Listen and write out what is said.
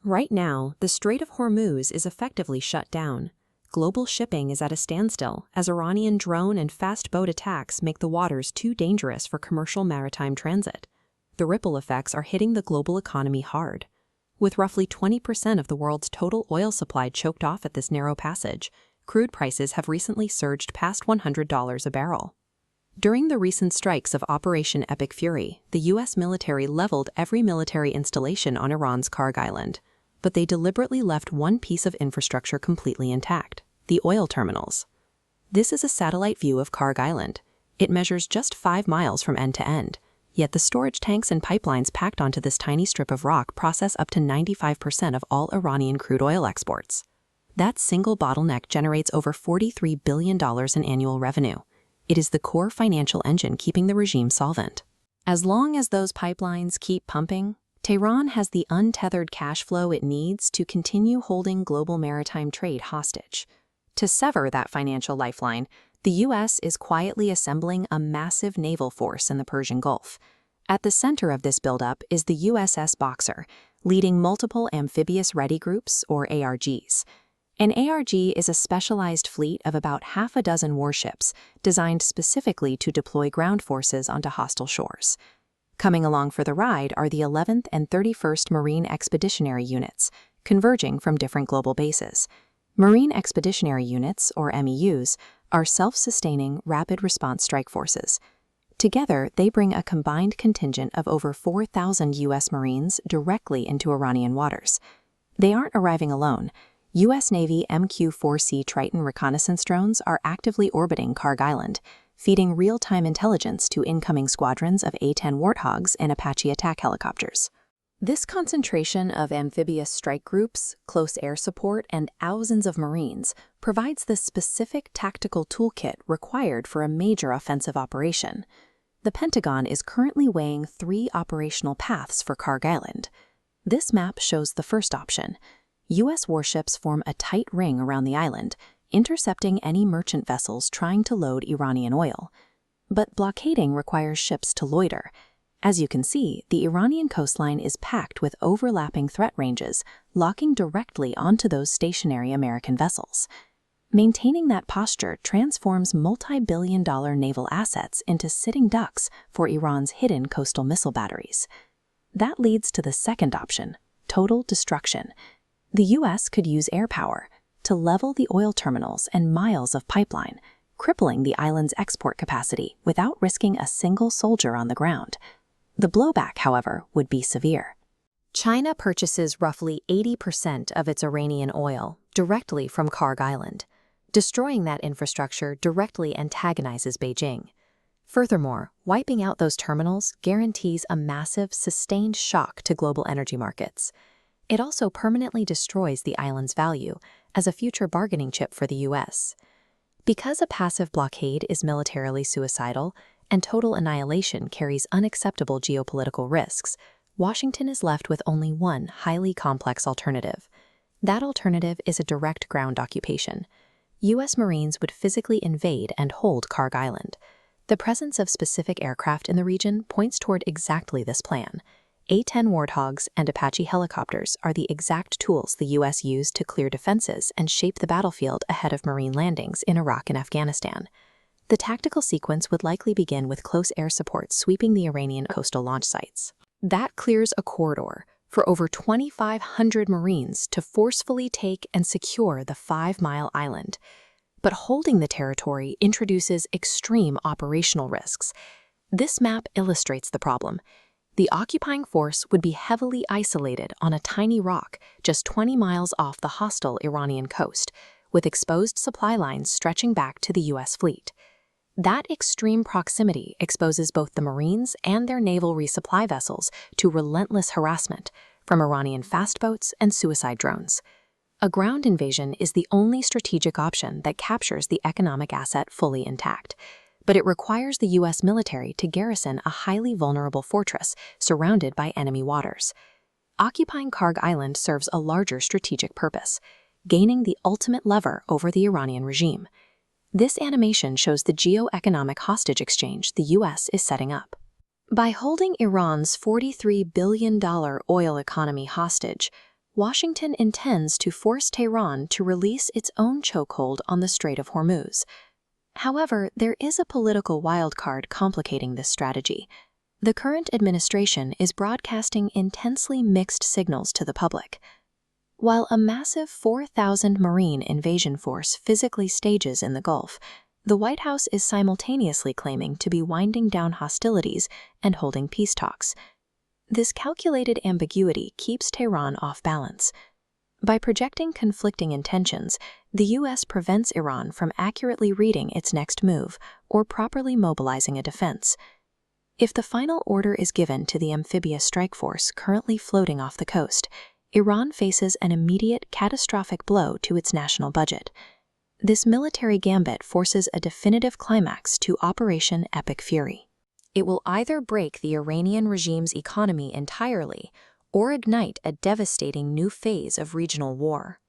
Right now, the Strait of Hormuz is effectively shut down. Global shipping is at a standstill as Iranian drone and fast boat attacks make the waters too dangerous for commercial maritime transit. The ripple effects are hitting the global economy hard. With roughly 20% of the world's total oil supply choked off at this narrow passage, crude prices have recently surged past $100 a barrel. During the recent strikes of Operation Epic Fury, the U.S. military leveled every military installation on Iran's Kharg Island, but they deliberately left one piece of infrastructure completely intact: the oil terminals. This is a satellite view of Kharg Island. It measures just 5 miles from end to end, yet the storage tanks and pipelines packed onto this tiny strip of rock process up to 95% of all Iranian crude oil exports. That single bottleneck generates over $43 billion in annual revenue. It is the core financial engine keeping the regime solvent. As long as those pipelines keep pumping, Tehran has the untethered cash flow it needs to continue holding global maritime trade hostage. To sever that financial lifeline, the U.S. is quietly assembling a massive naval force in the Persian Gulf. At the center of this buildup is the USS Boxer, leading multiple Amphibious Ready Groups, or ARGs. An ARG is a specialized fleet of about half a dozen warships designed specifically to deploy ground forces onto hostile shores. Coming along for the ride are the 11th and 31st Marine Expeditionary Units, converging from different global bases. Marine Expeditionary Units, or MEUs, are self-sustaining, rapid response strike forces. Together, they bring a combined contingent of over 4,000 U.S. Marines directly into Iranian waters. They aren't arriving alone. U.S. Navy MQ-4C Triton reconnaissance drones are actively orbiting Kharg Island, feeding real-time intelligence to incoming squadrons of A-10 Warthogs and Apache attack helicopters. This concentration of amphibious strike groups, close air support, and thousands of Marines provides the specific tactical toolkit required for a major offensive operation. The Pentagon is currently weighing 3 operational paths for Kharg Island. This map shows the first option. U.S. warships form a tight ring around the island, intercepting any merchant vessels trying to load Iranian oil. But blockading requires ships to loiter. As you can see, the Iranian coastline is packed with overlapping threat ranges, locking directly onto those stationary American vessels. Maintaining that posture transforms multi-billion-dollar naval assets into sitting ducks for Iran's hidden coastal missile batteries. That leads to the second option: total destruction. The U.S. could use air power to level the oil terminals and miles of pipeline, crippling the island's export capacity without risking a single soldier on the ground. The blowback, however, would be severe. China purchases roughly 80% of its Iranian oil directly from Kharg Island. Destroying that infrastructure directly antagonizes Beijing. Furthermore, wiping out those terminals guarantees a massive, sustained shock to global energy markets. It also permanently destroys the island's value as a future bargaining chip for the U.S. Because a passive blockade is militarily suicidal and total annihilation carries unacceptable geopolitical risks, Washington is left with only one highly complex alternative. That alternative is a direct ground occupation. U.S. Marines would physically invade and hold Kharg Island. The presence of specific aircraft in the region points toward exactly this plan. A-10 Warthogs and Apache helicopters are the exact tools the U.S. used to clear defenses and shape the battlefield ahead of Marine landings in Iraq and Afghanistan. The tactical sequence would likely begin with close air support sweeping the Iranian coastal launch sites. That clears a corridor for over 2,500 Marines to forcefully take and secure the 5-mile island. But holding the territory introduces extreme operational risks. This map illustrates the problem. The occupying force would be heavily isolated on a tiny rock just 20 miles off the hostile Iranian coast, with exposed supply lines stretching back to the U.S. fleet. That extreme proximity exposes both the Marines and their naval resupply vessels to relentless harassment from Iranian fast boats and suicide drones. A ground invasion is the only strategic option that captures the economic asset fully intact. But it requires the U.S. military to garrison a highly vulnerable fortress surrounded by enemy waters. Occupying Kharg Island serves a larger strategic purpose, gaining the ultimate lever over the Iranian regime. This animation shows the geo-economic hostage exchange the U.S. is setting up. By holding Iran's $43 billion oil economy hostage, Washington intends to force Tehran to release its own chokehold on the Strait of Hormuz. However, there is a political wildcard complicating this strategy. The current administration is broadcasting intensely mixed signals to the public. While a massive 4,000 Marine invasion force physically stages in the Gulf, the White House is simultaneously claiming to be winding down hostilities and holding peace talks. This calculated ambiguity keeps Tehran off balance. By projecting conflicting intentions, the U.S. prevents Iran from accurately reading its next move or properly mobilizing a defense. If the final order is given to the amphibious strike force currently floating off the coast, Iran faces an immediate catastrophic blow to its national budget. This military gambit forces a definitive climax to Operation Epic Fury. It will either break the Iranian regime's economy entirely or ignite a devastating new phase of regional war.